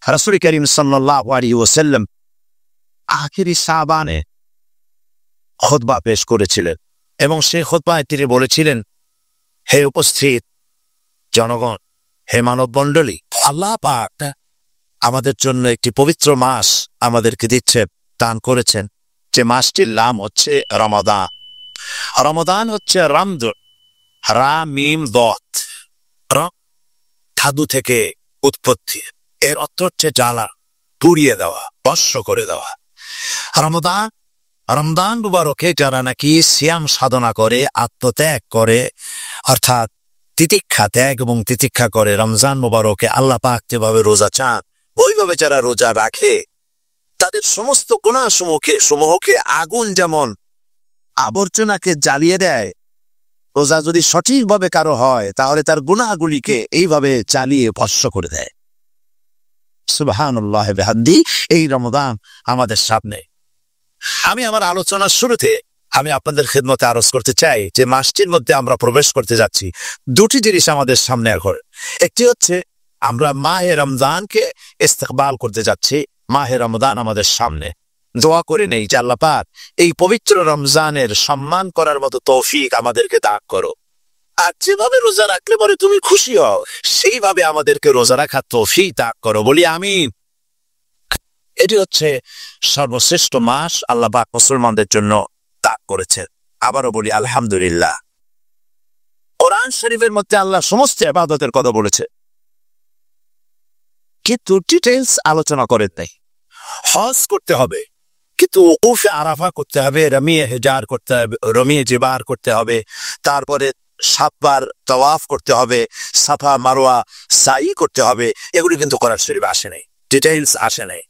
রাসূল করিম সাল্লাল্লাহু আলাইহি ওয়াসাল্লাম আখিরি শাবানে খুতবা পেশ করেছিলেন এবং সেই খুতবায় তিনি বলেছিলেন, হে উপস্থিত জনগণ, হে মানব মণ্ডলী, আল্লাহ পাক আমাদের জন্য একটি পবিত্র মাস আমাদেরকে দান করেছেন, যে মাসটির নাম হচ্ছে রমাদান। রমাদান হচ্ছে রামদ, রা মিম দত, ধাতু থেকে উৎপত্তি। এর অর্থ হচ্ছে জ্বালা, পুড়িয়ে দেওয়া, ভস্ম করে দেওয়া। রমদান মুবারকে যারা নাকি সিয়াম সাধনা করে, আত্মত্যাগ করে, অর্থাৎ তিতিক্ষা ত্যাগ এবং তিতিক্ষা করে, রমজান মুবারকে আল্লাহ পাক যেভাবে রোজা চান ওইভাবে যারা রোজা রাখে, তাদের সমস্ত গুনাহ সমূহকে আগুন যেমন আবর্জনাকে জ্বালিয়ে দেয়, রোজা যদি সঠিকভাবে কারো হয় তাহলে তার গুনাহগুলিকে এইভাবে জ্বালিয়ে ভস্ম করে দেয়। সুবহানাল্লাহ বিহামদি। এই রমাদান আমাদের সামনে। আমি আমার আলোচনার শুরুতে আমি আপনাদের খিদমতে আরজ করতে চাই যে মাসটির মধ্যে আমরা প্রবেশ করতে যাচ্ছি, দুটি জিনিস আমাদের সামনে এখন। একটি হচ্ছে আমরা মাহে রমজানকে ইস্তেকবাল করতে যাচ্ছি। মাহে রমজান আমাদের সামনে। দোয়া করে নেই যে আল্লাহ পাক এই পবিত্র রমজানের সম্মান করার মতো তৌফিক আমাদেরকে দান করো, আর যেভাবে রোজা রাখলে পরে তুমি খুশি হও সেইভাবে আমাদেরকে রোজা রাখার তৌফিক দান করো, বলি আমিন। এটি হচ্ছে সর্বশ্রেষ্ঠ মাস আল্লাহ পাক মুসলমানদের জন্য দান করেছেন। আবারও বলি আলহামদুলিল্লাহ। কোরআন শরীফের মধ্যে আল্লাহ সমস্ত ইবাদতের কথা বলেছে, কিন্তু ডিটেইলস আলোচনা করেন নাই। হজ করতে হবে, কিন্তু ওকুফে আরাফা করতে হবে, রমিয়ে হেজার করতে হবে, রমিয়ে জিবার করতে হবে, তারপরে 7 বার তাওয়াফ করতে হবে, সাফা মারওয়া সাই করতে হবে। এগুলি কিন্তু কোরআন শরীফে আসে নাই, ডিটেইলস আসে নাই।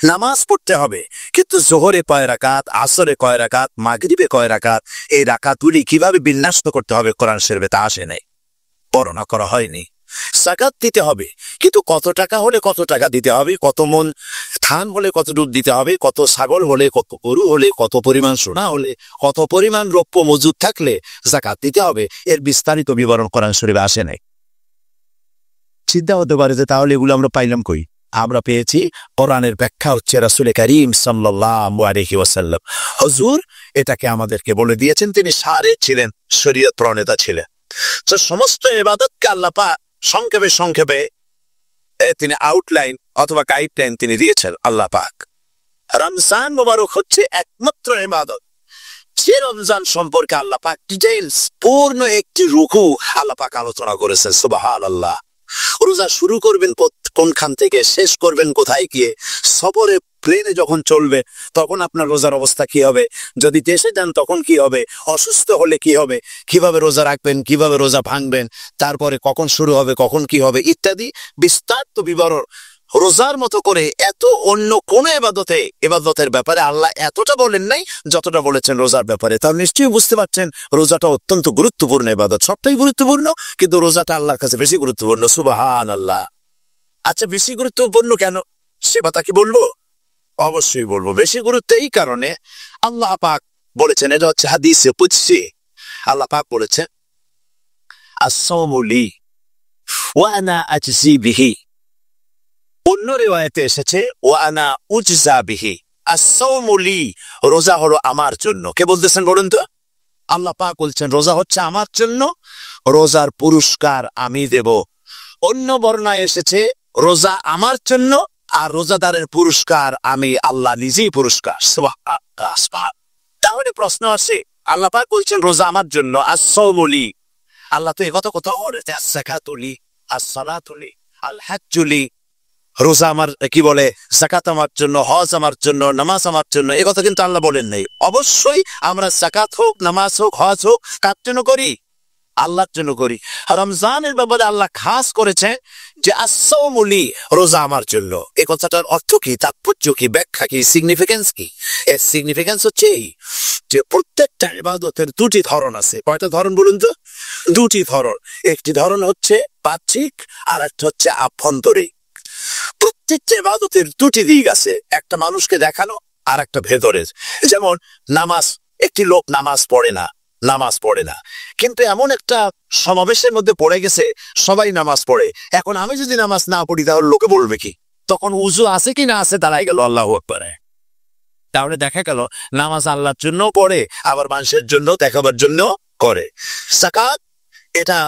নামাজ পড়তে হবে, কিন্তু জোহরে কয় রাকাত, আসরে কয় রাকাত, মাগরিবে কয় রাকাত, এই রাকাতগুলি কিভাবে বিন্যস্ত করতে হবে কোরআন শরীফে তা আসে নাই, বর্ণনা করা হয়নি। যাকাত দিতে হবে, কিন্তু কত টাকা হলে কত টাকা দিতে হবে, কত মন ধান হলে কত দুধ দিতে হবে, কত ছাগল হলে, কত গরু হলে, কত পরিমাণ সোনা হলে, কত পরিমাণ রৌপ্য মজুদ থাকলে যাকাত দিতে হবে, এর বিস্তারিত বিবরণ কোরআন শরীফে আসে নাই। চিন্তা হতে পারে যে তাহলে এগুলো আমরা পাইলাম কই? আমরা পেয়েছি কোরআনের ব্যাখ্যা হচ্ছে রাসূল করিম সাল্লাল্লাহু আলাইহি ওয়াসাল্লাম। হুজুর এটাকে আমাদেরকে বলে দিয়েছেন, তিনি সারে ছিলেন, শরীয়ত প্রণেতা ছিলেন। তো সমস্ত ইবাদতকে আল্লাহ পাক সংক্ষেপে তিনি আউটলাইন অথবা গাইডলাইন তিনি দিয়েছেন আল্লাহ পাক। রমজান মুবারক হচ্ছে একমাত্র ইবাদত যে রমজান সম্পর্কে আল্লাহ পাক ডিটেইলস পূর্ণ একটি রুকু আল্লাহ পাক আলোচনা করেছে। সুবহানাল্লাহ। রোজা শুরু করবেন কোনখান থেকে, শেষ করবেন কোথায় গিয়ে, সফরে প্লেনে যখন চলবে তখন আপনার রোজার অবস্থা কি হবে, যদি দেশে যান তখন কি হবে, অসুস্থ হলে কি হবে, কিভাবে রোজা রাখবেন, কিভাবে রোজা ভাঙবেন, তারপরে কখন শুরু হবে, কখন কি হবে ইত্যাদি বিস্তারিত বিবরণ। রোজার মতো করে এত অন্য কোন ইবাদতের ব্যাপারে আল্লাহ এতটা বলেন নাই যতটা বলেছেন রোজার ব্যাপারে। তাহলে নিশ্চয়ই বুঝতে পারছেন রোজাটা অত্যন্ত গুরুত্বপূর্ণ ইবাদত। সবটাই গুরুত্বপূর্ণ, কিন্তু রোজাটা আল্লাহর কাছে বেশি গুরুত্বপূর্ণ। সুবহানাল্লাহ। আচ্ছা, বেশি গুরুত্বপূর্ণ কেন সে কথা কি বলবো? অবশ্যই বলবো। বেশি গুরুত্ব এই কারণে, আল্লাহ পাক বলেছেন, এটা হচ্ছে হাদিসে কুদসি। আল্লাহ পাক বলেছেন, আস-সাওমু লি ওয়া আনা আজজি বিহি। অন্য রিওয়ায়াতে এসেছে ওয়া আনা উজজা বিহি। আস-সাওমু লি, রোজা হলো আমার জন্য। কে বলতেছেন বলুন তো? আল্লাহ পাক বলছেন রোজা হচ্ছে আমার জন্য, রোজার পুরস্কার আমি দেব। অন্য বর্ণনায় এসেছে রোজা আমার জন্য আর রোজাদারের পুরস্কার আমি আল্লাহ নিজেই পুরস্কার। তাহলে প্রশ্ন আসে, আল্লাহ পাক বলছেন রোজা আমার জন্য, আস-সাওমু লি। আল্লাহ তো এই কথা কোথাও বলেছে আস-যাকাতু লি, আস-সালাতু লি, আল-হাজ্জু লি। রোজা আমার কি বলে, যাকাত আমার জন্য, হজ আমার জন্য, নামাজ আমার জন্য, এই কথা কিন্তু আল্লাহ বলেন নাই। অবশ্যই আমরা যাকাত হোক, নামাজ হোক, হজ হোক কার জন্য করি? আল্লাহর জন্য করি। রমজানের ব্যাপারে আল্লাহ খাস করেছে যে আস-সাওমু লি, রোজা আমার জন্য। এই কথাটার অর্থ কি, তাৎপর্য কি, ব্যাখ্যা কি, সিগনিফিকেন্স কি? এর সিগনিফিকেন্স হচ্ছে এই যে প্রত্যেকটা ইবাদতের দুটি ধরন আছে। কয়টা ধরন বলুন তো? দুটি ধরন। একটি ধরন হচ্ছে বাহ্যিক আর একটা হচ্ছে আভ্যন্তরিক। প্রত্যেকটা ইবাদতের দুটি দিক আছে, একটা মানুষকে দেখানো আর একটা ভেতরের। যেমন নামাজ, একটি লোক নামাজ পড়ে না, কিন্তু এমন একটা সমাবেশের মধ্যে পড়ে গেছে সবাই নামাজ পড়ে। এখন আমি যদি নামাজ না পড়ি তাহলে লোকে বলবে কি? তখন উজু আছে কি না আছে দাঁড়াই গেল আল্লাহু আকবার। তাহলে দেখা গেল নামাজ আল্লাহর জন্য পড়ে, আবার মানুষের জন্য দেখাবার জন্য করে। যাকাত এটা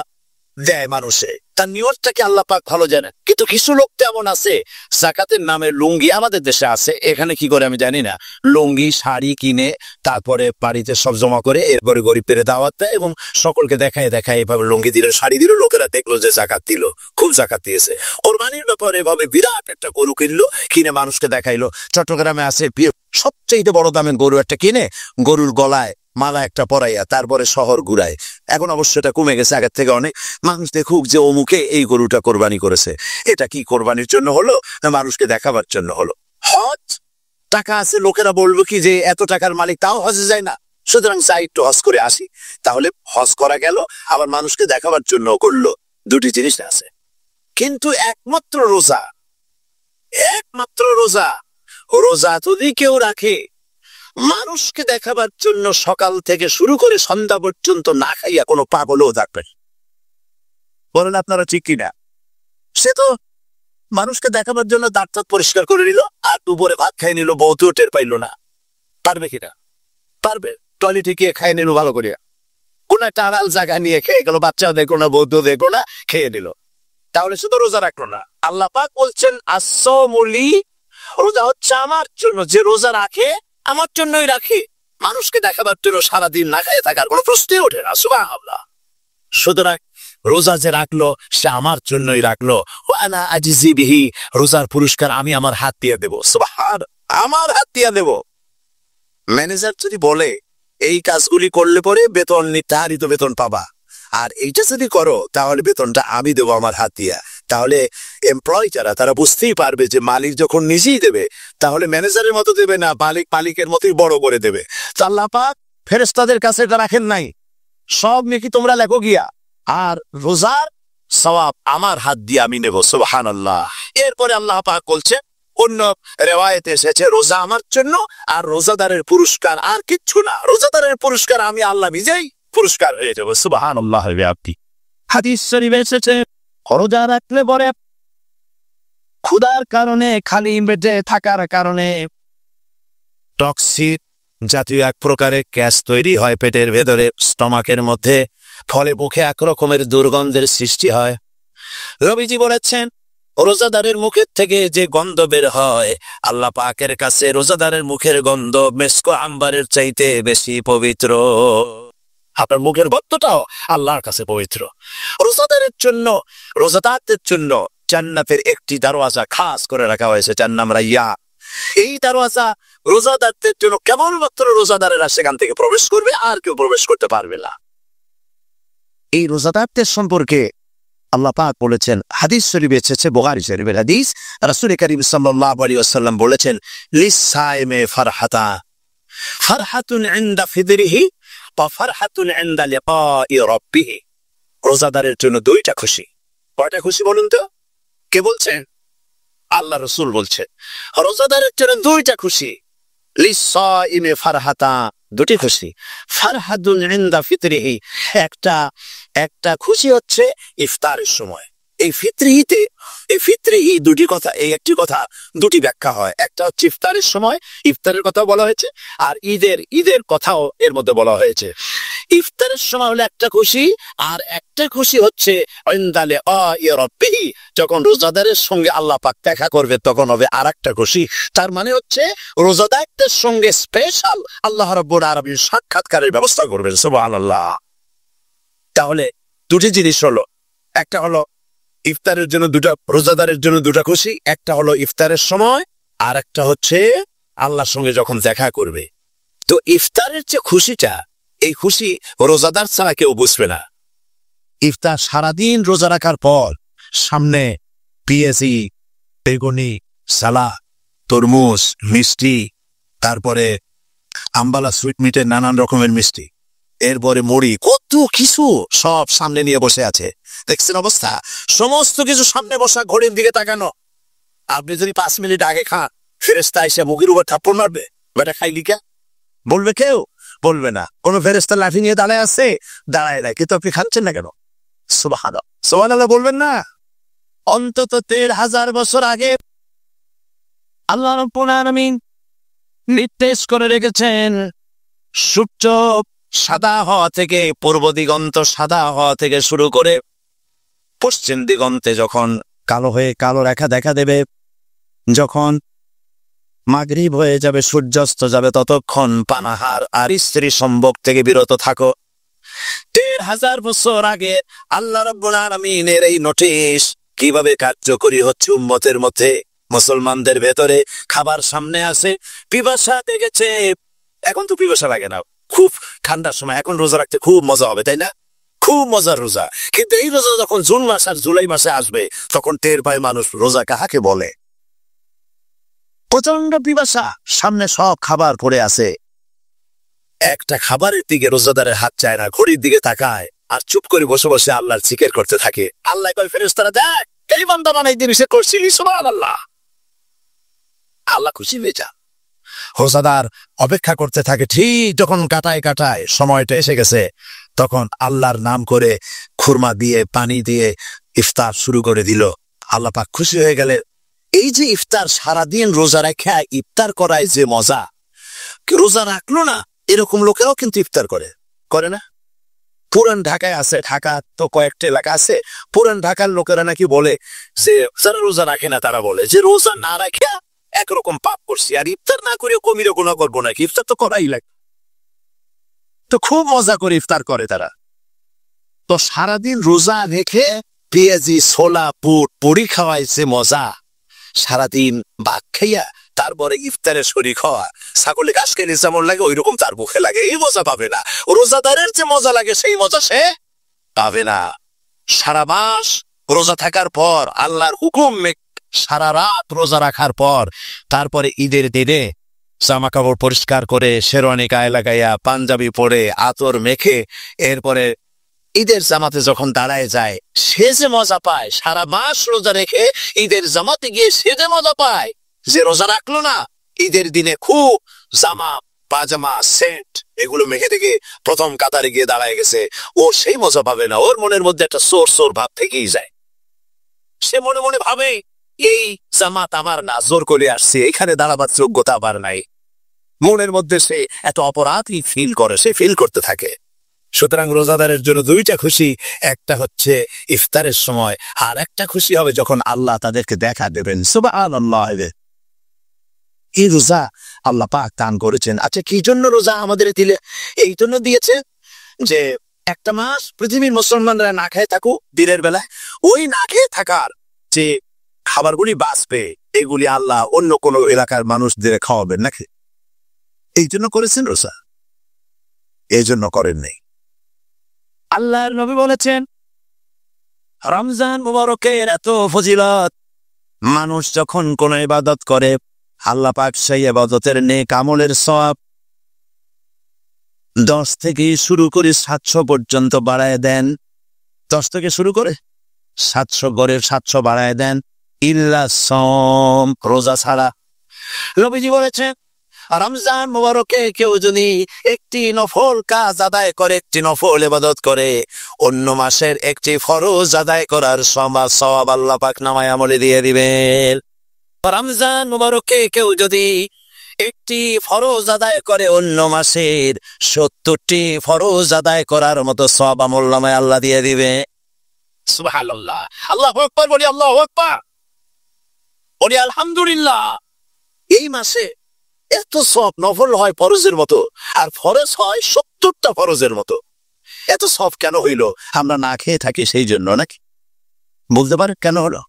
দেয় মানুষে, তার নিয়তটাকে আল্লাহ পাক ভালো জানেন। কিন্তু কিছু লোক তেমন আছে যাকাতের নামে লুঙ্গি, আমাদের দেশে আছে, এখানে কি করে আমি জানি না, লুঙ্গি শাড়ি কিনে তারপরে বাড়িতে সব জমা করে এরপরে গরিবদের দাওয়াত দেয় এবং সকলকে দেখায় দেখায় এভাবে লুঙ্গি দিল শাড়ি দিল, লোকেরা দেখলো যে যাকাত দিল, খুব যাকাত দিয়েছে। কোরবানির ব্যাপারে এভাবে বিরাট একটা গরু কিনলো, কিনে মানুষকে দেখাইলো। চট্টগ্রামে আছে সবচেয়ে বড় দামের গরু একটা কিনে গরুর গলায় মালা একটা পরাইয়া তারপরে শহর ঘুরায়। এখন অবশ্য এটা কমে গেছে আগের থেকে অনেক। মানুষ দেখুক যে অমুকে এই গরুটা কোরবানি করেছে। এটা কি কোরবানির জন্য হলো না মানুষকে দেখাবার জন্য হলো? হজ, টাকা আছে, লোকেরা বলবো কি যে এত টাকার মালিক তাও হজে যায় না, সুতরাং চাই একটু হজ করে আসি। তাহলে হজ করা গেল, আবার মানুষকে দেখাবার জন্য করলো। দুটি জিনিস আছে। কিন্তু একমাত্র রোজা, একমাত্র রোজা, রোজা যদি কেউ রাখে মানুষকে দেখাবার জন্য সকাল থেকে শুরু করে সন্ধ্যা পর্যন্ত না খাইয়া কোনো পাগলও থাকবে, বলেন আপনারা ঠিক কিনা? সে তো মানুষকে দেখাবার জন্য দাঁত দাঁত পরিষ্কার করে নিল আর দুপুরে ভাত খাই নিল, বউতেও টের পাইল না। পারবে কিনা? পারবে। টয়লেটে গিয়ে খাই নিল ভালো করিয়া, কোন একটা আড়াল জায়গা নিয়ে খেয়ে গেল, বাচ্চাও দেখলো না বউতেও দেখলো না, খেয়ে নিল। তাহলে শুধু রোজা রাখলো না। আল্লাহ পাক বলছেন আসসামুলি, রোজা হচ্ছে আমার জন্য, যে রোজা রাখে আমার জন্যই রাখি, মানুষকে দেখাবার জন্য সারাদিন না খেয়ে থাকার কোনো প্রশ্নই ওঠে না। সুবহানাল্লাহ। সুতরাং রোজা যে রাখলো সে আমার জন্যই রাখলো। ওয়ানা আজিজি বিহি, রোজার পুরস্কার আমি আমার হাত দিয়ে দেব। সুবহান, আমার হাত দিয়ে দেব। ম্যানেজার যদি বলে এই কাজগুলি করলে পরে বেতন নির্ধারিত বেতন পাবা, আর এইটা যদি করো তাহলে বেতনটা আমি দেবো আমার হাত দিয়া, তাহলে এমপ্লয় যারা তারা বুঝতেই পারবে যে মালিক যখন নিজেই দেবে তাহলে ম্যানেজারের মতো দেবে না, মালিক মালিকের মতোই বড় করে দেবে। তো আল্লাহ পাক ফেরেশতাদের কাছে এটা রাখেন নাই, সব নাকি তোমরা লেখো গিয়া, আর রোজার সওয়াব আমার হাত দিয়ে আমি নেব। সুবহানাল্লাহ। এরপরে আল্লাহ পাক বলছে, অন্য রেওয়ায়েতে এসেছে রোজা আমার জন্য আর রোজাদারের পুরস্কার আর কিচ্ছু না, রোজাদারের পুরস্কার আমি আল্লাহ নিজেই পুরস্কার হয়ে যাবো। সুবহানাল্লাহ। হাদিস শরীফে এসেছে রোজা রাখলে পরে ক্ষুধার কারণে, খালি পেটে থাকার কারণে টক্সিক জাতীয় এক প্রকারের গ্যাস তৈরি হয় পেটের ভেতরে, স্টমাকের মধ্যে, ফলে মুখে এক রকমের দুর্গন্ধের সৃষ্টি হয়। নবীজি বলেছেন রোজাদারের মুখের থেকে যে গন্ধ বের হয় আল্লাহ পাকের কাছে রোজাদারের মুখের গন্ধ মেসকো আম্বারের চাইতে বেশি পবিত্র। আপনার মুখের গন্ধটাও আল্লাহর কাছে পবিত্র। রোজাদারের জন্য, রোজাদারদের জন্য জান্নাতের একটি দরওয়াজা খাস করে রাখা হয়েছে, যার নাম রাইয়া। এই দরওয়াজা রোজাদারদের জন্য, কেবলমাত্র রোজাদারেরা সেখান থেকে প্রবেশ করবে, আর কেউ প্রবেশ করতে পারবে না। এই রোজাদারদের সম্পর্কে আল্লাহ পাক বলেছেন, হাদিস শরীফে এসেছে, বুখারী শরীফের হাদিস, রাসূল করিম সাল্লাল্লাহু আলাইহি ওয়াসাল্লাম বলেছেন লিস-সাইমে ফারহাতা, ফারহাতুন ইনদা ফিদরিহি ওয়া ফারহাতুন ইনদা লিকাই রাব্বিহি। রোজাদারের জন্য দুইটা খুশি। কয়টা খুশি বলুন তো? কে বলছেন? আল্লাহ রাসূল বলছেন রোজাদারের জন্য দুইটা খুশি। লিস-সাইমে ফারহাতা, দুটি খুশি। ফারহাতুন ইনদা ফিতরিহি, একটা খুশি হচ্ছে ইফতারের সময়। এই ফিতরিহি দুটি কথা, এই একটি কথা দুটি ব্যাখ্যা হয়। একটা হচ্ছে ইফতারের সময়, ইফতারের কথা বলা হয়েছে, আর ঈদের কথাও এর মধ্যে বলা হয়েছে। ইফতারের সময় হলে একটা খুশি, আর একটা খুশি হচ্ছে ইনদালে রাব্বিহি, যখন রোজাদারের সঙ্গে আল্লাহ পাক দেখা করবে তখন হবে আর একটা খুশি। তার মানে হচ্ছে রোজাদারদের সঙ্গে স্পেশাল আল্লাহ রাব্বুল আলামিন সাক্ষাৎকারের ব্যবস্থা করবেন। সুবহানাল্লাহ। তাহলে দুটি জিনিস হলো, একটা হলো ইফতারের জন্য দুটা, রোজাদারের জন্য দুটা খুশি, একটা হলো ইফতারের সময়, আর একটা হচ্ছে আল্লাহর সঙ্গে যখন দেখা করবে। তো ইফতারের যে খুশিটা, এই খুশি রোজাদার ছাড়া কেউ বুঝবে না। ইফতার সারাদিন রোজা রাখার পর সামনে পেঁয়াজি, বেগুনি, সালাদ, তরমুজ, মিষ্টি, তারপরে আম্বালা সুইট মিটের নানান রকমের মিষ্টি, এরপরে মুড়ি, কত কিছু সব সামনে নিয়ে বসে আছে। দেখছেন অবস্থা? সমস্ত কিছু সামনে বসা, ঘড়ির দিকে তাকানো। আপনি যদি 5 মিনিট আগে খান, ফেরেশতা এসে মুখের উপর থাপ্পড় মারবে, বেটা খাইলি কে? বলবে কেউ? বলবে না। কোন ফেরেশতা লাঠি নিয়ে দাঁড়ায় আছে? দাঁড়ায় নাই, কিন্তু আপনি খাচ্ছেন না কেন? সুবহানাল্লাহ, সুবহানাল্লাহ বলবেন না? অন্তত 1,500 বছর আগে আল্লাহ রাব্বুল আলামিন নির্দেশ করে রেখেছেন সূর্য সাদা হওয়া থেকে, পূর্ব দিগন্ত সাদা হওয়া থেকে শুরু করে পশ্চিম দিগন্তে যখন কালো হয়ে কালো রেখা দেখা দেবে, যখন মাগরিব হয়ে যাবে, সূর্যাস্ত যাবে, ততক্ষণ পানাহার আর স্ত্রী সম্ভোগ থেকে বিরত থাকো। ১,৫০০ বছর আগে আল্লাহ রাব্বুল আলামিনের এই নোটিশ কিভাবে কার্যকরী হচ্ছে উম্মতের মধ্যে, মুসলমানদের ভেতরে। খাবার সামনে আছে, পিপাসা দেখেছে, এখন তো পিপাসা লাগে না, খুব ঠান্ডার সময়, এখন রোজা রাখতে খুব মজা হবে, তাই না? খুব মজার রোজা। কিন্তু এই রোজা যখন জুন মাস আর জুলাই মাসে আসবে, তখন টের পায় মানুষ রোজা কাহাকে বলে। প্রচন্ড পিপাসা, সামনে সব খাবার পড়ে আছে, একটা খাবারের দিকে রোজাদারের হাত চায় না, ঘড়ির দিকে তাকায় আর চুপ করে বসে বসে আল্লাহর জিকির করতে থাকে। আল্লাহ কয়, ফেরেশতারা দেখ, এই বান্দা বানাই দিন, সে করছি, সুবহানাল্লাহ। আল্লাহ খুশি হয়ে যান। রোজাদার অপেক্ষা করতে থাকে, ঠিক যখন কাটায় কাটায় সময়টা এসে গেছে, তখন আল্লাহর নাম করে খুরমা দিয়ে পানি দিয়ে ইফতার শুরু করে দিল। আল্লাহ পাক খুশি হয়ে গেলে। এই যে ইফতার, সারাদিন রোজা রেখে ইফতার করায় যে মজা, রোজা রাখলো না এরকম লোকেরাও কিন্তু ইফতার করে না? পুরান ঢাকায় আছে, ঢাকা তো কয়েকটা এলাকা আছে, পুরান ঢাকার লোকেরা নাকি বলে যে যারা রোজা রাখে না তারা বলে যে রোজা না রাখে একরকম পাপ করছি, আর ইফতার না করে কমিরে গুনাহ করবো নাকি, ইফতার তো করাই লাগে। তো খুব মজা করে ইফতার করে তারা। তো সারাদিন রোজা রেখে পেঁয়াজি ছোলা পুট পুরি খাওয়াইছে মজা, সারাদিন ভাত খাইয়া তারপরে ইফতারে শরীক হওয়া, ছাগলে ঘাস খেলে যেমন লাগে ওই রকম তার মুখে লাগে, এই মজা পাবে না। রোজাদারের যে মজা লাগে সেই মজা সে পাবে না। সারা মাস রোজা থাকার পর, আল্লাহর হুকুম সারা রাত রোজা রাখার পর, তারপরে ঈদের দিনে জামা কাপড় পরিষ্কার করে শেরওয়ানি গায়ে লাগাইয়া পাঞ্জাবি পরে আতর মেখে এরপরে ঈদের জামাতে যখন দাঁড়ায় যায়, সে যে মজা পায়, সারা মাস রোজা রেখে ঈদের জামাতে গিয়ে সে যে মজা পায়, যে রোজা রাখলো না ঈদের দিনে খুব জামা পাজামা সেন্ট এগুলো মেখে থেকে প্রথম কাতারে গিয়ে দাঁড়ায় গেছে, ও সেই মজা পাবে না। ওর মনের মধ্যে একটা সোর সোর ভাব থেকেই যায়। সে মনে মনে ভাবে এই জামাত আমার না, জোর করে আসছে, এখানে দাঁড়াবার যোগ্যতা আবার নাই। মনের মধ্যে সে এত অপরাধই ফিল করে, সে ফিল করতে থাকে। সুতরাং রোজাদারের জন্য দুইটা খুশি, একটা হচ্ছে ইফতারের সময়, আর একটা খুশি হবে যখন আল্লাহ তাদেরকে দেখা দেবেন। সুবহানাল্লাহ। এই রোজা আল্লাহ পাক দান করেছেন। আচ্ছা, কি জন্য রোজা আমাদের দিলে? এই জন্য দিয়েছে যে একটা মাস পৃথিবীর মুসলমানরা না খেয়ে থাকুক দিনের বেলায়, ওই না খেয়ে থাকার যে খাবারগুলি বাঁচবে এগুলি আল্লাহ অন্য কোনো এলাকার মানুষদের খাওয়াবেন নাকি? এই জন্য করেছেন রোজা, এই জন্য করেন নাই। আল্লাহর নবী বলেছেন রমজান মুবারকের এত ফজিলত, মানুষ যখন কোন ইবাদত করে আল্লাহ পাক সেই ইবাদতের নেক আমলের সওয়াব 10 থেকে শুরু করে 700 পর্যন্ত বাড়ায় দেন। 10 থেকে শুরু করে 700 গড়ের 700 বাড়ায় দেন, ইল্লা সওম, রোজা ছাড়া। নবীজি বলেছেন রমজান মুবারকে কেউ যদি একটি নফল কাজ আদায় করে, একটি নফল ইবাদত করে, অন্য মাসের একটি ফরজ আদায় করার সওয়াব আল্লাহ পাক নামায় আমলে দিয়ে দিবেন। রমজান মুবারকে কেউ যদি একটি ফরজ আদায় করে, অন্য মাসের 70টি ফরজ আদায় করার মতো সওয়াব আমল নামায় আল্লাহ দিয়ে দিবে। সুবহানাল্লাহ। আল্লাহু আকবার বলি, আল্লাহু আকবার বলি, আলহামদুলিল্লাহ। এই মাসে এত সব নফল হয় ফরজের মতো, আর ফরজ হয় 70টা ফরজের মতো। এত সব কেন হইল? আমরা না খেয়ে থাকি সেই জন্য নাকি? বলতে পারে কেন হলো?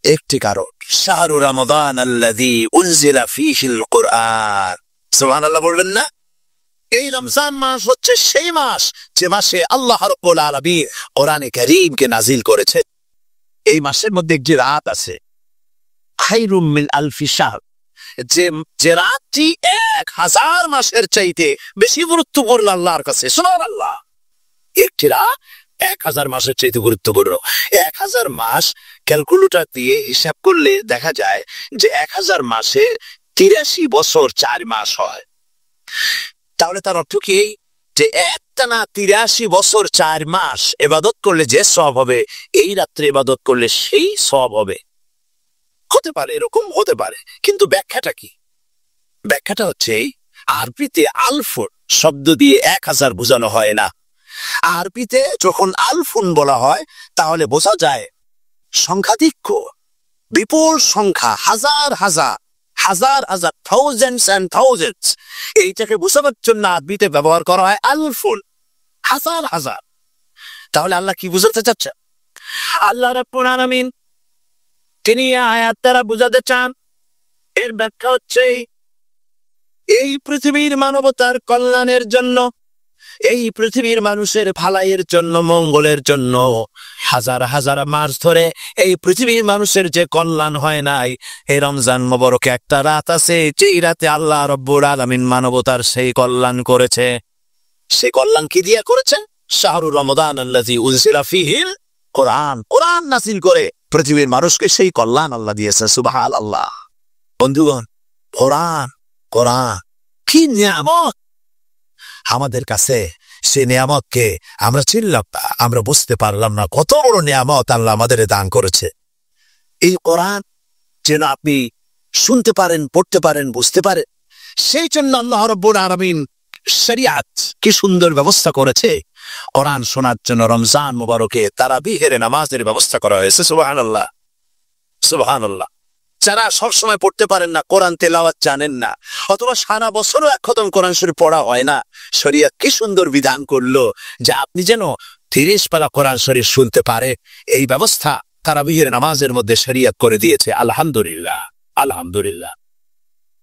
একটি কারণ, শাহরু রমাদান আল্লাযী উনজিলা ফীহিল কুরআন। সুবহানাল্লাহ বলবেন না? এই রমজান মাস হচ্ছে সেই মাস যে মাসে আল্লাহ রাব্বুল আলামিন কোরআনে কারীমকে নাজিল করেছে। এই মাসের মধ্যে একটি রাত আছে খায়রুম মিন আলফি শাহর, যে রাতটি 1000 মাসের চাইতে বেশি গুরুত্বপূর্ণ আল্লাহর কাছে। সুবহানাল্লাহ। একটি রাত 1000 মাসের চাইতে গুরুত্বপূর্ণ। 1000 মাস ক্যালকুলেটর দিয়ে হিসাব করলে দেখা যায় যে 1000 মাসে 83 বছর 4 মাস হয়। তাহলে তার অর্থ কি? যে একটানা 83 বছর 4 মাস ইবাদত করলে যে সওয়াব হবে, এই রাত্রে ইবাদত করলে সেই সওয়াব হবে। হতে পারে, এরকম হতে পারে, কিন্তু ব্যাখ্যাটা কি? ব্যাখ্যাটা হচ্ছে আরবিতে আলফুন শব্দ দিয়ে 1000 বোঝানো হয় না। আরবিতে যখন আলফুন বলা হয় তাহলে বোঝা যায় সংখ্যাধিক্য, বিপুল সংখ্যা, হাজার হাজার হাজার হাজার, থাউজেন্ডস এন্ড থাউজেন্ডস। এইটাকে বোঝানোর জন্য আরবিতে ব্যবহার করা হয় আলফুন, হাজার হাজার। তাহলে আল্লাহ কি বুঝাতে চাচ্ছে? আল্লাহ রাব্বুল আলামিন তিনি আয়াত দ্বারা বুঝাতে চান, এর ব্যাখ্যা হচ্ছে এই পৃথিবীর মানবতার কল্যাণের জন্য, এই পৃথিবীর মানুষের ভালাইয়ের জন্য, মঙ্গলের জন্য হাজার হাজার মাস ধরে এই পৃথিবীর মানুষের যে কল্যাণ হয় নাই, এই রমজান মোবারকে একটা রাত আছে, যেই রাতে আল্লাহ রব্বুল আলামিন মানবতার সেই কল্যাণ করেছে। সেই কল্যাণ কি দিয়ে করেছে? শাহরুর রমাদান আল্লাযী উনজিলা ফীহিল কোরআন, কোরআন নাযিল করে পৃথিবীর মানুষকে সেই কল্যাণ আল্লাহ দিয়েছে। সুবহানাল্লাহ। বন্ধুগণ, কোরআন, কোরআন কি নিয়ামত আমাদের কাছে! সেই নিয়ামতকে আমরা চিনলাম না, আমরা বুঝতে পারলাম না কত বড় নিয়ামত আল্লাহ আমাদের দান করেছে। এই কোরআন যেন আপনি শুনতে পারেন, পড়তে পারেন, বুঝতে পারেন, সেই জন্য আল্লাহ রাব্বুল আলামিন শরিয়াত কি সুন্দর ব্যবস্থা করেছে। কোরআন শোনার জন্য রমজান মুবারকে তারাবিহের নামাজের ব্যবস্থা করা হয়েছে। সুবহানাল্লাহ, সুবহানাল্লাহ। যারা সবসময় পড়তে পারেন না, কোরআন তেলাওয়াত জানেন না, অথবা সারা বছরও এক খতম কোরআন শরীফ পড়া হয় না, শরিয়ত কি সুন্দর বিধান করলো যে আপনি যেন 30 পারা কোরআন শরীফ শুনতে পারে। এই ব্যবস্থা তারাবিহের নামাজের মধ্যে শরিয়ত করে দিয়েছে। আলহামদুলিল্লাহ, আলহামদুলিল্লাহ।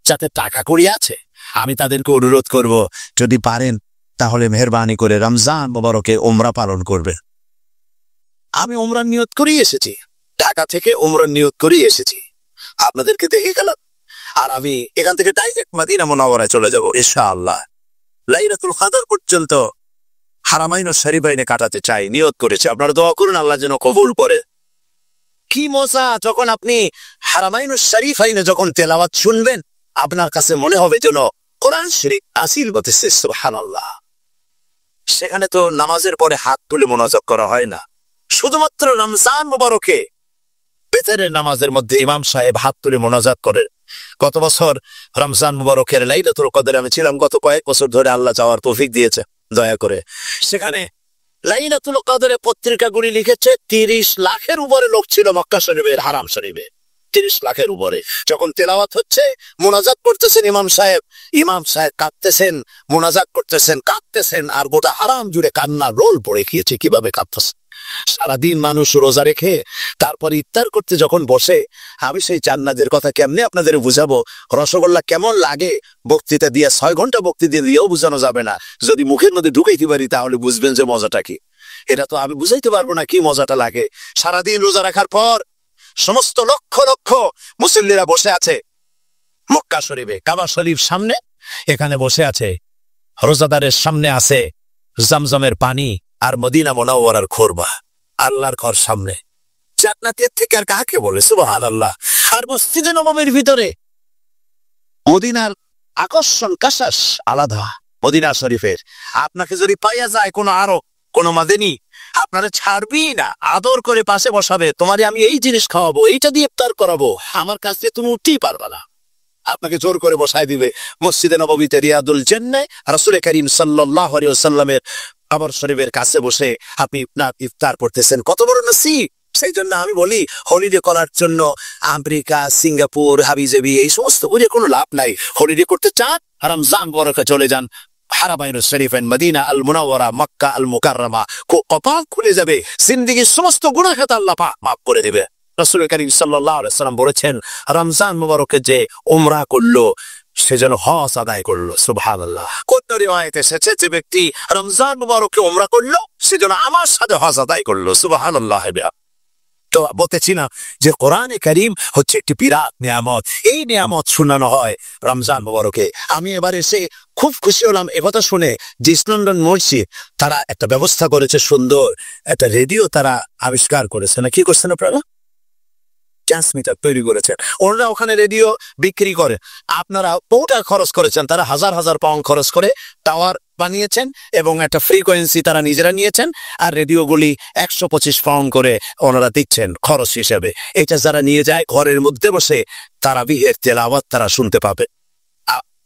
যাতে টাকা কড়ি আছে, আমি তাদেরকে অনুরোধ করব, যদি পারেন তাহলে মেহেরবানি করে রমজান মুবারকে উমরা পালন করবে। আমি উমরার নিয়ত করেই এসেছি, ঢাকা থেকে উমরার নিয়ত করেই এসেছি, আপনাদেরকে দেখে গেলাম। আর আমি এখান থেকে ডাইরেক্ট মদিনা মুনাওয়ারায় চলে যাব ইনশাআল্লাহ। লাইলাতুল কদর পর্যন্ত হারামাইন শরীফাইনে কাটাতে চাই, নিয়ত করেছি। আপনারা দোয়া করুন আল্লাহ যেন কবুল করে। কি মজা যখন আপনি হারামাইন শরীফাইনে যখন তেলাওয়াত শুনবেন, আপনার কাছে মনে হবে যেন কোরআন শরীফ নাযিল হতেছে। সুবহানাল্লাহ। সেখানে তো নামাজের পরে হাত তুলে মোনাজাত করা হয় না, শুধুমাত্র রমজান মুবারকে বেতারের নামাজের মধ্যে ইমাম সাহেব হাত তুলে মোনাজাত করেন। গত বছর রমজান মুবারকের লাইলাতুল কদরে আমি ছিলাম, গত কয়েক বছর ধরে আল্লাহ যাওয়ার তৌফিক দিয়েছে দয়া করে। সেখানে লাইলাতুল কদরে পত্রিকাগুলি লিখেছে 30 লাখের উপরে লোক ছিল মক্কা শরীফের, হারাম শরীফে 30 লাখের উপরে। যখন তেলাওয়াত হচ্ছে, মোনাজাত করতেছেন ইমাম সাহেব কাঁদতেছেন, মোনাজাত করতেছেন, কাঁদতেছেন, আর গোটা হারাম জুড়ে কান্না রোল পড়ে গিয়েছে। কিভাবে কাঁদতেছে! সারাদিন মানুষ রোজা রেখে তারপর ইফতার করতে যখন বসে, আমি সেই জান্নাতের কথা কেমনে আপনাদের বুঝাবো? রসগোল্লা কেমন লাগে বক্তৃতা দিয়ে 6 ঘন্টা বক্তৃতা দিয়েও বোঝানো যাবে না। যদি মুখের মধ্যে ঢুকাইতে পারি তাহলে বুঝবেন যে মজাটা কি। এটা তো আমি বুঝাইতে পারবো না কি মজাটা লাগে। সারাদিন রোজা রাখার পর সমস্ত লক্ষ লক্ষ মুসল্লিরা বসে আছে মক্কা শরীফে, কাবা শরীফ সামনে, এখানে বসে আছে। রোজাদারের সামনে আছে জমজমের পানি আর মদিনা মুনাওয়ারার খুরমা, আল্লাহর ঘর সামনে। জান্নাতের থেকে আর কাকে বলে! সুবহানাল্লাহ। আর মসজিদে নববীর ভিতরে মদিনার আকর্ষণ কাশাস আলাদা। মদিনা শরীফের আপনাকে যদি পাইয়া যায় কোনো মাদেনী, আপনারা ছাড়বি না, আদর করে পাশে বসাবে, তোমারে আমি এই জিনিস খাওয়াবো, এইটা দিয়ে ইফতার করাবো, আমার কাছ থেকে তুমি উঠতেই পারবা না। আপনাকে জোর করে বসায় দিবে মসজিদে নববীতে, রিয়াদুল জান্নাহ, রাসূল করিম সাল্লাল্লাহু আলাইহি ওয়াসাল্লামের কবর শরীফের কাছে বসে আপনি ইফতার করতেছেন। কত বড় নসিব! সেই জন্য আমি বলি, হলিডে করার জন্য আমেরিকা, সিঙ্গাপুর, হাবিজাবি এই সমস্ত ঘুরে কোনো লাভ নাই। হলিডে করতে চান, রমজান মুবারকে চলে যান হারামাইন শরীফাইন, মদিনা আল মুনাওয়ারা, মক্কা আল মুকাররমা। কপাল খুলে যাবে, জিন্দেগীর সমস্ত গুনাহ খাতা আল্লাহ পাক মাফ করে দিবে। রাসূল করিম সাল্লাল্লাহু আলাইহি ওয়াসাল্লাম বলেছেন, রমজান মুবারকে যে উমরা করলো সে যেন হজ আদায় করলো। সুবহানাল্লাহ। কোন রিওয়ায়াতে এসেছে যে ব্যক্তি রমজান মুবারকে উমরা করলো সে যেন আমার সাথে হজ আদায় করলো। সুবহানাল্লাহ। তো বলতেছি না যে কোরআনে কারীম হচ্ছে একটি বিরাট নিয়ামত, এই নিয়ামত শোনানো হয় রমজান মুবারকে। আমি এবার এসে খুব খুশি হলাম একথা শুনে যে ইস্ট লন্ডন মসজিদ তারা একটা ব্যবস্থা করেছে, সুন্দর একটা রেডিও তারা আবিষ্কার করেছে। না কি করছেন আপনারা? ট্রান্সমিটার তৈরি করেছেন, ওনারা ওখানে রেডিও বিক্রি করে। আপনারা বহুটা খরচ করেছেন, তারা হাজার হাজার পাউন্ড খরচ করে টাওয়ার বানিয়েছেন এবং একটা ফ্রিকোয়েন্সি তারা নিজেরা নিয়েছেন, আর রেডিওগুলি 125 পাউন্ড করে ওনারা দিচ্ছেন খরচ হিসেবে। এটা যারা নিয়ে যায় ঘরের মধ্যে বসে তারাবিহের তেলাওয়াত তারা শুনতে পাবে।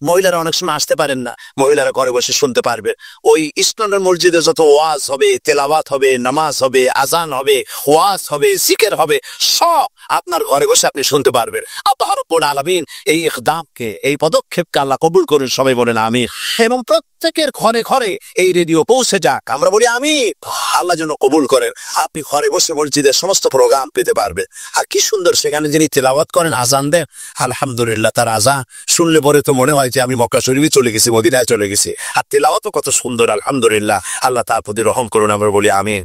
মহিলারা অনেক সময় আসতে পারেন না, মহিলারা ঘরে বসে শুনতে পারবে। ওই ইসলামের মসজিদে যত ওয়াজ হবে, তেলাওয়াত হবে, নামাজ হবে, আজান হবে, ওয়াজ হবে, জিকির হবে, সব আপনার ঘরে বসে আপনি শুনতে পারবেন। আল্লাহ রাব্বুল আলামিন এই ইকদামকে, এই পদক্ষেপকে আল্লাহ কবুল করুন, সবাই বলেন আমিন। এবং প্রত্যেকের ঘরে ঘরে এই রেডিও পৌঁছে যাক, আমরা বলি আমিন। আল্লাহ যেন কবুল করেন, আপনি ঘরে বসে মসজিদের সমস্ত প্রোগ্রাম পেতে পারবেন। আর কি সুন্দর সেখানে যিনি তেলাওয়াত করেন, আজান দেন, আলহামদুলিল্লাহ, তার আজান শুনলে পরে তো মনে হয় যে আমি মক্কা শরীফে চলে গেছি, মদিনায় চলে গেছি। আর তেলাওয়াতও কত সুন্দর, আলহামদুলিল্লাহ। আল্লাহ তার প্রতি রহম করুন, আমরা বলি আমিন।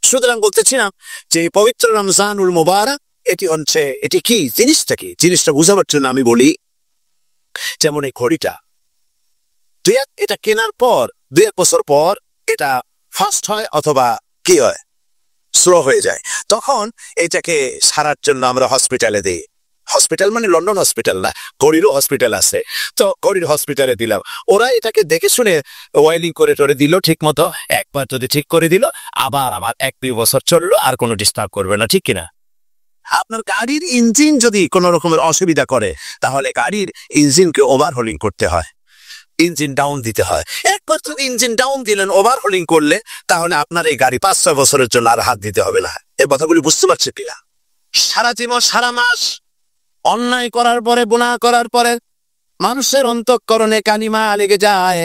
সুতরাং বলতেছিলাম যে পবিত্র রমজানুল মুবারক এটি কি জিনিসটা, কি জিনিসটা বুঝাবার জন্য আমি বলি, যেমন এই ঘড়িটা এটা কেনার পর 2-1 বছর পর এটা ফাস্ট হয় অথবা কি হয়, স্লো হয়ে যায়। তখন এটাকে সারার জন্য আমরা হসপিটালে দিই। হসপিটাল মানে লন্ডন হসপিটাল না, ঘড়িরও হসপিটাল আছে। তো ঘড়ির হসপিটালে দিলাম, ওরা এটাকে দেখে শুনে ওয়েলিং করে টরে দিল ঠিক মতো। একবার যদি ঠিক করে দিল, আবার 1-2 বছর চললো, আর কোনো ডিস্টার্ব করবে না, ঠিক কিনা? আপনার গাড়ির ইঞ্জিন যদি কোনো রকমের অসুবিধা করে, তাহলে গাড়ির ইঞ্জিনকে ওভারহোলিং করতে হয়, ইঞ্জিন ডাউন দিতে হয়। একবার যদি ইঞ্জিন ডাউন দিলেন, ওভারহোলিং করলে, তাহলে আপনার এই গাড়ি 5-6 বছরের জন্য আর হাত দিতে হবে না। এই কথাগুলি বুঝতে পারছে কিনা? সারা জীবন, সারা মাস অন্যায় করার পরে, গুনাহ করার পরে মানুষের অন্তঃকরণে কালিমা লেগে যায়।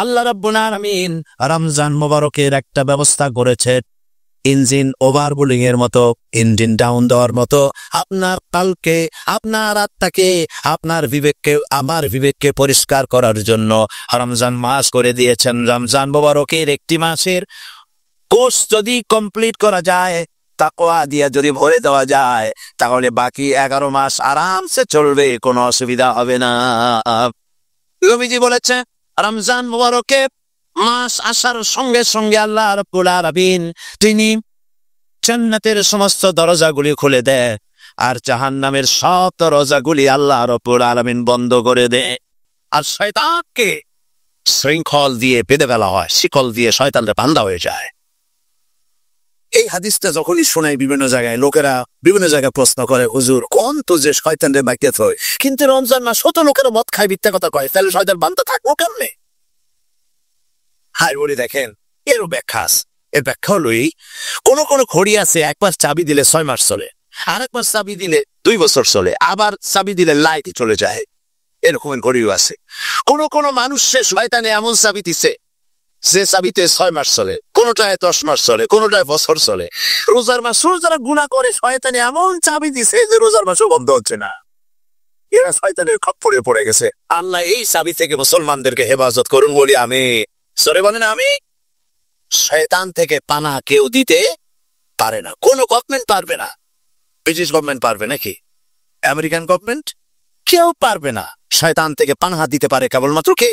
আল্লাহ রাব্বুল আলামিন রমজান মোবারকের একটা ব্যবস্থা করেছে, ইঞ্জিন ওভারহোলিং এর মতো, ইঞ্জিন ডাউন দেওয়ার মতো। আপনার কালকে, আপনার আত্মাকে, আপনার বিবেককে, আমার বিবেককে পরিষ্কার করার জন্য রমজান মাস করে দিয়েছেন। রমজান মোবারকের একটি মাসের কোর্স যদি কমপ্লিট করা যায়, তাকওয়া দিয়া যদি ভরে দেওয়া যায়, তাহলে বাকি 11 মাস আরামসে চলবে, কোনো অসুবিধা হবে না। নবীজি বলেছে, রমজান মোবারকে মাস আসার সঙ্গে সঙ্গে আল্লাহ রাব্বুল আলামিন তিনি জান্নাতের সমস্ত দরজাগুলি খুলে দেয়, আর জাহান্নামের সব দরজাগুলি আল্লাহ রাব্বুল আলামিন বন্ধ করে দেয়। আর শয়তানকে শৃঙ্খল দিয়ে বেঁধে ফেলা হয়, শিকল দিয়ে শয়তানরা বান্ধা হয়ে যায়। এই হাদিসটা যখনই শোনায় বিভিন্ন জায়গায়, লোকেরা বিভিন্ন জায়গায় প্রশ্ন করে, হুজুর কোন তো যে শয়তানরে বাইতে হয়, কিন্তু রমজান মাস শত লোকেরা মদ খায়, মিথ্যা কথা কয়, তাহলে শয়তান বান্ধা থাকবো কেমনে? হাই বলি, দেখেন এরও ব্যাখ্যা আছে। এর ব্যাখ্যা হলো এই, কোন ঘড়ি আছে একবার চাবি দিলে 6 মাস চলে, আর একবার চাবি দিলে 2 বছর চলে, আবার চাবি দিলে লাইট চলে যায়। এরকমের ঘড়িও আছে। কোন মানুষের শয়তানে এমন চাবি দিছে যে চাবিতে 6 মাস চলে, কোনটায় 10 মাস চলে, কোনটায় বছর চলে। রোজার মাস যারা গুনাহ করে, শয়তানে এমন চাবি দিছে যে রোজার মাসও বন্ধ হচ্ছে না। এরা শয়তানের খপ্পরে পড়ে গেছে। আল্লাহ এই চাবি থেকে মুসলমানদেরকে হেফাজত করুন, বলি আমি। সরে বলেন আমি। শয়তান থেকে পানা কেউ দিতে পারে না, কোনো গভর্নমেন্ট পারবে না। ব্রিটিশ গভর্নমেন্ট পারবে নাকি? American government? কেউ পারবে না। শয়তান থেকে পানাহা দিতে পারে কেবলমাত্র কে?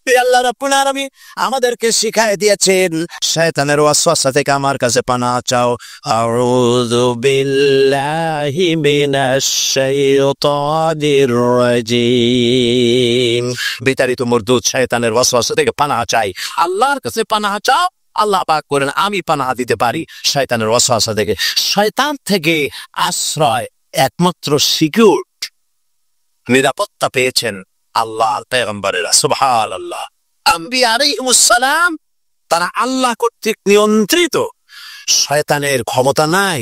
আল্লাহ রাব্বুল আলামিন আমাদেরকে শিখায় দিয়েছেন, শয়তানের ওয়াসওয়াসা থেকে আমার কাছে পানাহ চাও। আউযু বিল্লাহি মিনাশ শাইতানির রাজিম। বিতাড়িত মরদুদ শয়তানের ওয়াসওয়াসা থেকে পানাহ চাই, আল্লাহর কাছে পানাহ চাও। আল্লাহ পাক করেন আমি পানাহা দিতে পারি শয়তানের ওয়াসওয়াসা থেকে। শয়তান থেকে আশ্রয় একমাত্র সিকিউর, নিরাপত্তা পেয়েছেন আল্লাহর পয়গম্বরেরা। সুবহানাল্লাহ। আম্বিয়া আলাইহিমুস সালাম তারা আল্লাহ কর্তৃক নিয়ন্ত্রিত। শয়তানের ক্ষমতা নাই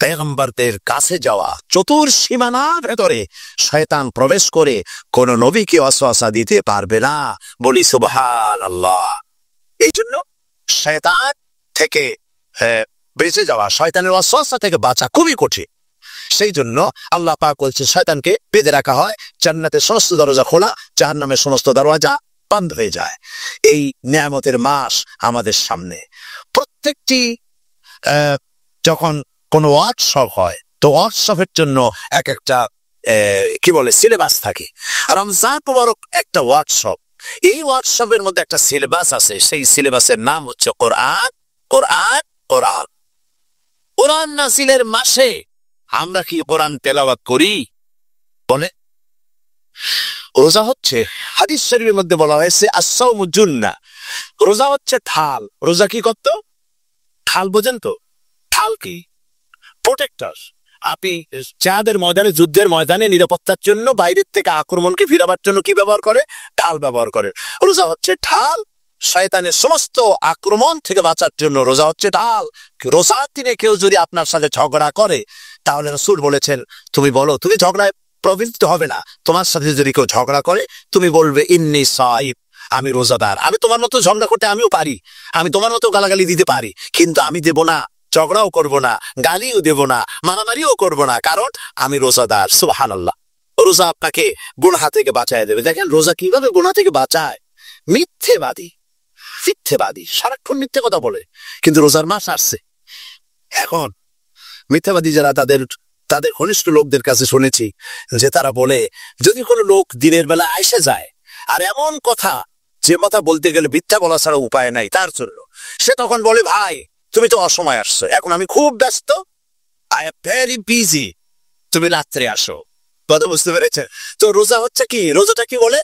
পয়গম্বরদের কাছে যাওয়া। চতুর্সীমানার ভেতরে শয়তান প্রবেশ করে কোন নবীকে ওয়াসওয়াসা দিতে পারবে না, বলি সুবহানাল্লাহ। এই জন্য শয়তান থেকে বেঁচে যাওয়া, শয়তানের ওয়াসওয়াসা থেকে বাঁচা খুবই কঠিন। সেই জন্য আল্লাহ পাক বলছে শয়তানকে বেঁধে রাখা হয়। জান্নাতের সমস্ত দরজা খোলা, জাহান্নামের সমস্ত দরজা বন্ধ হয়ে যায়। এই নিয়ামতের মাস আমাদের সামনে। প্রত্যেকটি যখন কোনো ওয়ার্কশপ হয়, তো ওয়ার্কশপের জন্য এক একটা কি বলে সিলেবাস থাকে। রমজান মুবারক একটা ওয়ার্কশপ। এই ওয়ার্কশপের মধ্যে একটা সিলেবাস আছে, সেই সিলেবাসের নাম হচ্ছে কোরআন। কোরআন কোরআন কোরআন নাজিলের মাসে আমরা কি কোরআন তেলাওয়াত করি? বলে রোজা হচ্ছে, হাদিস শরীফের মধ্যে বলা হয়েছে আস-সাওমু জুন্নাহ, রোজা হচ্ছে ঢাল। রোজা কি করতো? ঢাল বোঝেন তো? ঢাল কি? প্রোটেক্টর। আপনি যাদের ময়দানে, যুদ্ধের ময়দানে নিরাপত্তার জন্য বাইরের থেকে আক্রমণকে ফিরাবার জন্য কি ব্যবহার করে? ঢাল ব্যবহার করে। রোজা হচ্ছে ঢাল, শয়তানের সমস্ত আক্রমণ থেকে বাঁচার জন্য রোজা হচ্ছে ঢাল। রোজার দিনে কেউ যদি আপনার সাথে ঝগড়া করে, তাহলে রাসূল বলেছেন তুমি বলো, তুমি ঝগড়ায় প্রবৃত্ত হবে না। তোমার সাথে যদি কেউ ঝগড়া করে, তুমি বলবে ইন্নী সাইম, আমি রোজাদার। আমি তোমার মতো ঝগড়া করতে আমিও পারি, আমি তোমার মতো গালাগালি দিতে পারি, কিন্তু আমি দেব না, ঝগড়াও করব না, গালিও দেব না, মারামারিও করব না, কারণ আমি রোজাদার। সুবহানাল্লাহ। রোজা আপনাকে গুনাহ থেকে বাঁচায় দেবে। দেখেন রোজা কিভাবে গুনাহ থেকে বাঁচায়। মিথ্যেবাদী, সারাক্ষণ মিথ্যে কথা বলে, কিন্তু রোজার মাস আসছে। এখন মিথ্যাবাদী যারা, তাদের ঘনিষ্ঠ লোকদের কাছে শুনেছি যে তারা বলে, যদি কোনো লোক দিনের বেলা এসে যায় আর এমন কথা, যে কথা বলতে গেলে মিথ্যা বলা ছাড়া উপায় নাই তার জন্য, সে তখন বলে ভাই তুমি তো অসময় আসছো, এখন আমি খুব ব্যস্ত, আই এম ভেরি বিজি, তুমি রাত্রে আসো। কথা বুঝতে পেরেছে? তো রোজা হচ্ছে কি, রোজাটা কি বলে?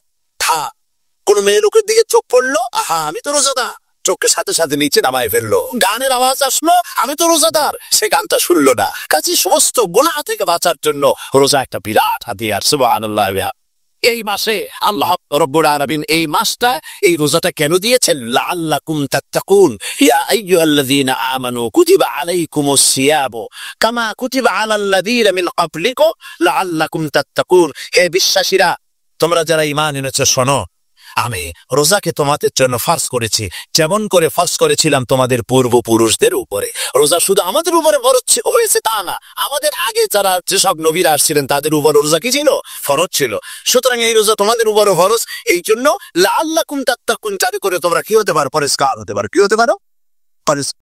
কোন মেয়ে লোকের দিকে চোখ পড়লো, আহা আমি তো রোজাদার, চোখের সাথে সাথে নিচে নামায় ফেললো। গানের আওয়াজ আসলো, আমি তো রোজাদার, সে গানটা শুনলো না। কাজে সমস্ত গুনাহ থেকে বাঁচার জন্য রোজা একটা বিরাট হাতিয়ার। সুবহানাল্লাহ। এই মাসে আল্লাহ রাব্বুল আলামিন এই মাসটা, এই রোজাটা কেন দিয়েছেন? লাআল্লাকুম তাত্তাকুন, ইয়া আইয়ুহাল্লাযীনা আমানু কুতিবা আলাইকুমুস সিয়ামু কামা কুতিবা আলাল্লাযীনা মিন ক্বাবলিকুম লাআল্লাকুম তাত্তাকুন। হে বিশ্বাসীরা, তোমরা যারা ঈমান এনেছো, শোনো, আমি রোজাকে তোমাদের জন্য ফরজ করেছি, যেমন করে ফরজ করেছিলাম তোমাদের পূর্বপুরুষদের উপরে। রোজা শুধু আমাদের উপরে ফরজ হয়েছে তা না, আমাদের আগে যারা যেসব নবীরা আসছিলেন তাদের উপর রোজা কি ছিল? ফরজ ছিল। সুতরাং এই রোজা তোমাদের উপরে ফরজ, এই জন্য লাআল্লাকুম তাত্তাকুন, যাতে করে তোমরা কি হতে পারো? পরেজগার হতে পারো। কি হতে পারো?